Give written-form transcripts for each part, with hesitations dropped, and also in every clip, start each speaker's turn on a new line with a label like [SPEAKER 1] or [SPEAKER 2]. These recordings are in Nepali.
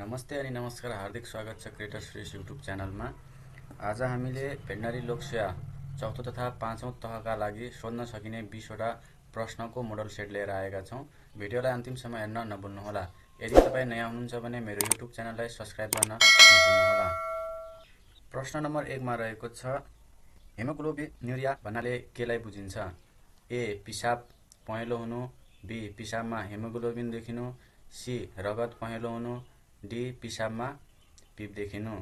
[SPEAKER 1] नमस्ते अनि नमस्कार, हार्दिक स्वागत छ क्रिएटर श्रेष्ठ युट्युब च्यानलमा। आज हामीले भेटनरी लोकसेवा चौथो तथा पाँचौं तहका लागि सोध्न सकिने 20वटा प्रश्नको मोडल सेट लिएर आएका छौं। भिडियोलाई अन्तिमसम्म हेर्न नभुल्नुहोला। यदि तपाईँ नयाँ हुनुहुन्छ भने मेरो युट्युब च्यानललाई सब्स्क्राइब गर्न नभुल्नुहोला। प्रश्न नम्बर 1 मा रहेको छ, हेमोग्लोबिन्युरिया भन्नाले केलाई बुझिन्छ? ए. पिसाब पहेँलो हुनु, बी. पिसाबमा हेमोग्लोबिन देखिनु, सी. रगत पहेँलो हुनु, डी. पिसाबमा पिप देखिनु।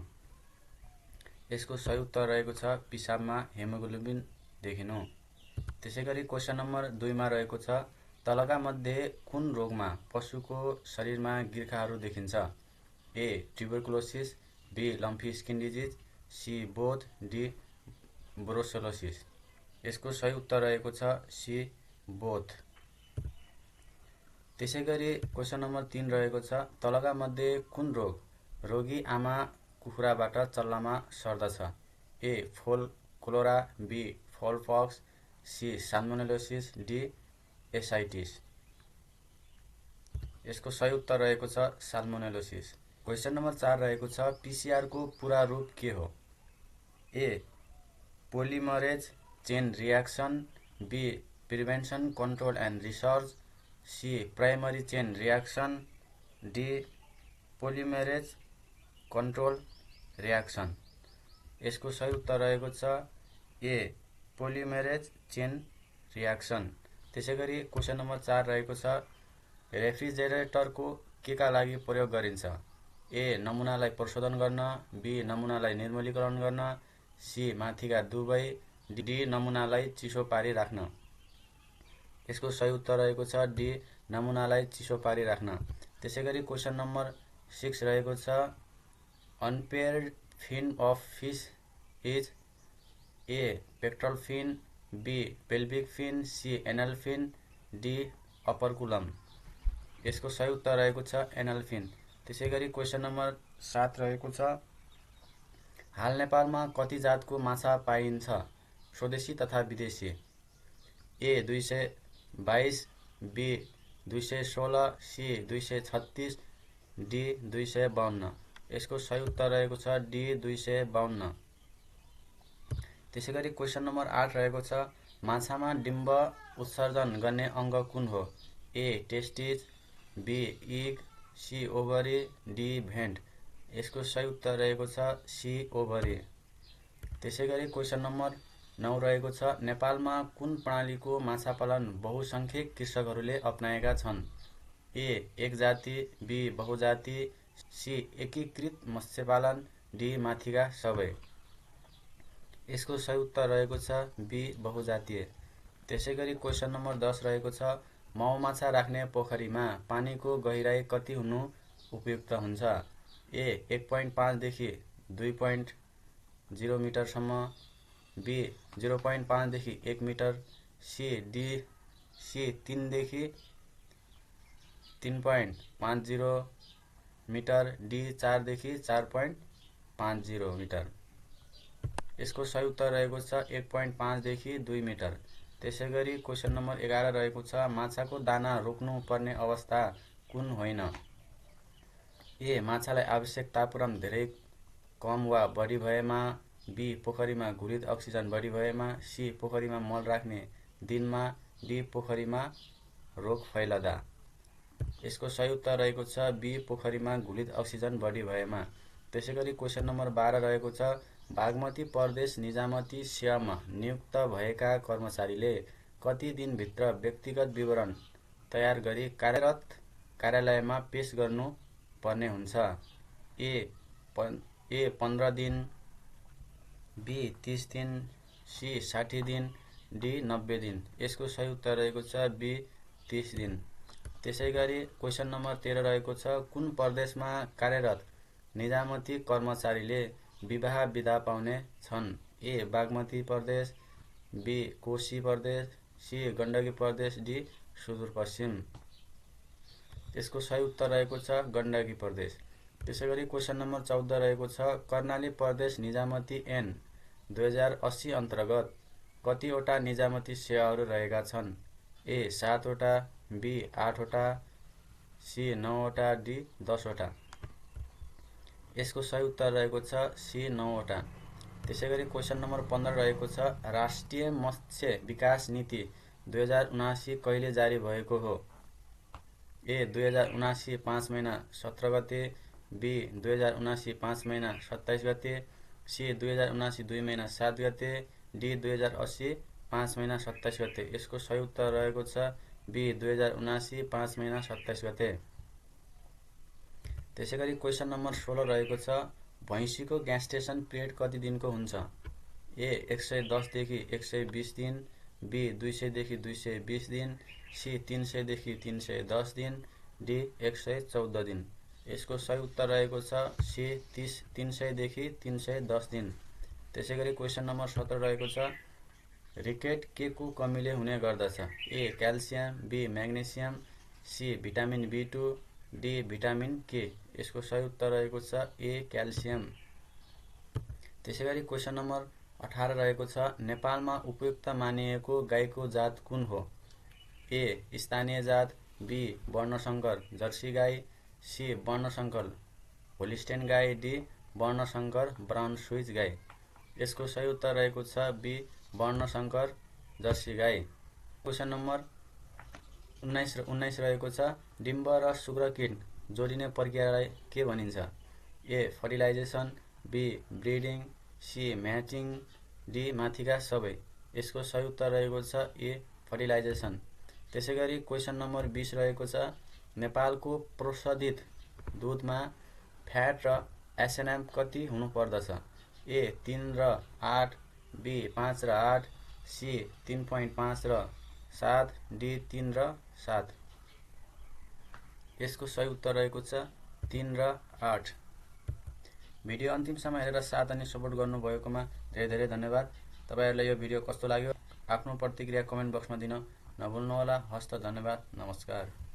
[SPEAKER 1] यसको सही उत्तर रहेको छ पिसाबमा हेमोग्लोबिन देखिनु। त्यसैगरी क्वेशन नम्बर 2 मा रहेको छ, तलका मध्ये कुन रोगमा पशुको शरीरमा गिर्खाहरू देखिन्छ? A. Tuberculosis, B. Lumpy skin disease, C. Both, D. Brucellosis. यसको सही उत्तर रहेको छ सी. बोथ। त्यसैगरी क्वेशन नम्बर 3 रहेको छ, तलका मध्ये कुन रोग रोगी आमा कुखुराबाट चल्लामा सर्दछ? A. Fowl cholera, B. Fowlpox, C. Salmonellosis, D. Ascites. यसको सही उत्तर रहेको छ साल्मोनेलोसिस। क्वेशन नम्बर 4 रहेको छ, पीसीआर को पूरा रूप के हो? A. Polymerase chain reaction, B. Prevention control and research, C. Primary chain reaction, D. Polymerase control reaction. यसको सही उत्तर रहेको छ ए. Polymerase chain reaction. त्यसैगरी क्वेशन नम्बर 4 रहेको छ, रेफ्रिजरेटरको केका लागि प्रयोग गरिन्छ? ए. नमुनालाई प्रशोधन गर्न, बी. नमुनालाई निर्मलीकरण गर्न, सी. माथिका दुवै, डी. नमुनालाई चिसो पारी राख्न। यसको सही उत्तर रहेको छ डी. नमुनालाई चिसो पारी राख्न। त्यसैगरी क्वेशन नम्बर 6 रहेको छ, अनपेयर्ड फिन of fish is a. Pectoral फिन, बी. पेल्भिक फिन, सी. एनल फिन, डी. अपरकुलम। यसको सही उत्तर रहेको छ एनल फिन। त्यसैगरी क्वेशन नम्बर 7 रहेको छ, हाल नेपालमा कति जातको माछा पाइन्छ, स्वदेशी तथा विदेशी? ए. 222, बी. 216, सी. 236, डी. 252। यसको सही उत्तर रहेको छ डी. 252। त्यसैगरी क्वेशन नम्बर 8 रहेको छ, माछामा डिम्ब उत्सर्जन गर्ने अङ्ग कुन हो? A. Testis, B. Egg, C. Ovary, D. Vent. यसको सही उत्तर रहेको छ सी. ओभरी। त्यसैगरी क्वेशन नम्बर 9 रहेको छ, नेपालमा कुन प्रणालीको माछापालन बहुसंख्यक कृषकहरूले अपनाएका छन्? ए. एक जाति, बी. बहुजाति, सी. एकीकृत मत्स्यपालन, डी. माथिका सबै। यसको सही उत्तर रहेको छ बी. बहुजातीय। त्यसैगरी क्वेशन नम्बर 10 रहेको छ, मौमाछा राख्ने पोखरीमा पानीको गहिराई कति हुनु उपयुक्त हुन्छ? ए. 1.5 देखि 2.0 मिटरसम्म, बी. 0.5 देखि 1 मिटर, सी. 3 देखि 3.50 मिटर, डी. 4 देखि 4.50 मिटर। यसको सही उत्तर रहेको छ 1.5 देखि 2 मिटर। त्यसैगरी क्वेशन नम्बर 11 रहेको छ, माछाको दाना रोक्नु पर्ने अवस्था कुन होइन? ए. माछालाई आवश्यक तापक्रम धेरै कम वा बढी भएमा, बी. पोखरीमा घुरिद अक्सिजन बढी भएमा, सी. पोखरीमा मल राख्ने दिनमा, डी. पोखरीमा रोग फैलदा। यसको सही उत्तर रहेको छ बी. पोखरीमा घुरिद अक्सिजन बढी भएमा। त्यसैगरी क्वेशन नम्बर 12 रहेको छ, बागमती प्रदेश निजामती सेवामा नियुक्त भएका कर्मचारीले कति दिनभित्र व्यक्तिगत विवरण तयार गरी कार्यरत कार्यालयमा पेश गर्नु पर्ने हुन्छ? ए. 15 दिन, बी. 30 दिन, सी. 60 दिन, डी. 90 दिन। यसको सही उत्तर रहेको छ बी. 30 दिन। त्यसैगरी क्वेशन नम्बर 13 रहेको छ, कुन प्रदेशमा कार्यरत निजामती कर्मचारीले विवाह बिदा पाउने छन्? ए. बागमती प्रदेश, बी. कोशी प्रदेश, सी. गण्डकी प्रदेश, डी. सुदूरपश्चिम। यसको सही उत्तर रहेको छ गण्डकी प्रदेश। त्यसैगरी क्वेशन नम्बर 14 रहेको छ, कर्णाली प्रदेश निजामती ऐन 2080 अन्तर्गत कतिवटा निजामती सेवाहरू रहेका छन्? ए. 7 वटा, बी. 8 वटा, सी. 9 वटा, डी. 10 वटा। यसको सही उत्तर रहेको छ सी 9वटा। त्यसैगरी क्वेशन नम्बर 15 रहेको छ राष्ट्रिय मत्स्य विकास नीति 2079 कहिले जारी भएको हो? ए 2079 5 महिना 17 गते, बी 2079 5 महिना 27 गते, सी 2079 2 महिना 7 गते, डी 2080 5 महिना 27 गते। यसको सही उत्तर रहेको छ बी 2079 5 महिना 27 गते। त्यसैगरी क्वेशन नम्बर 16 रहेको छ भैँसीको ग्यास्टेसन पिरियड कति दिनको हुन्छ? ए 110 देखि 120 दिन, बी 200 देखि 220 दिन, सी 300 देखि 310 दिन, डी 114 दिन। यसको सही उत्तर रहेको छ सी 300 देखि 310 दिन। त्यसैगरी क्वेशन नम्बर 17 रहेको छ रिकेट के को कमीले हुने गर्दछ? A calcium, B magnesium, C vitamin B2, D vitamin K. यसको सही उत्तर रहेको छ ए क्याल्सियम। त्यसैगरी क्वेशन नम्बर 18 रहेको छ नेपालमा उपयुक्त मानिएको गाईको जात कुन हो? ए स्थानीय जात, बी वर्णशंकर जर्सी गाई, सी वर्णशंकर होलिस्टेन गाई, डी वर्णशंकर ब्राउन स्विज गाई। यसको सही उत्तर रहेको छ बी वर्णशंकर जर्सी गाई। क्वेशन नम्बर 19 रहेको छ डिम्ब र शुक्रकीट जोडिने प्रक्रियालाई के भनिन्छ? A fertilisation, B breeding, C matching, D माथिका सबै। यसको सही उत्तर रहेको छ ए फर्टिलाइजेसन। त्यसैगरी क्वेशन नम्बर 20 रहेको छ नेपालको प्रशोधित दुधमा फ्याट र एसएनएम कति हुनुपर्दछ? ए 3 र 8, बी 5 र 8, सी 3.5 र 7, डी 3 र 7। यसको सही उत्तर रहेको छ 3 र 8। भिडियो अन्तिमसम्म हेरेर साथ अनि सपोर्ट गर्नुभएकोमा धेरै धेरै धन्यवाद। तपाईहरुलाई यो भिडियो कस्तो लाग्यो आफ्नो प्रतिक्रिया कमेन्ट बक्समा दिन नभुल्नुहोला। हस्त धन्यवाद, नमस्कार।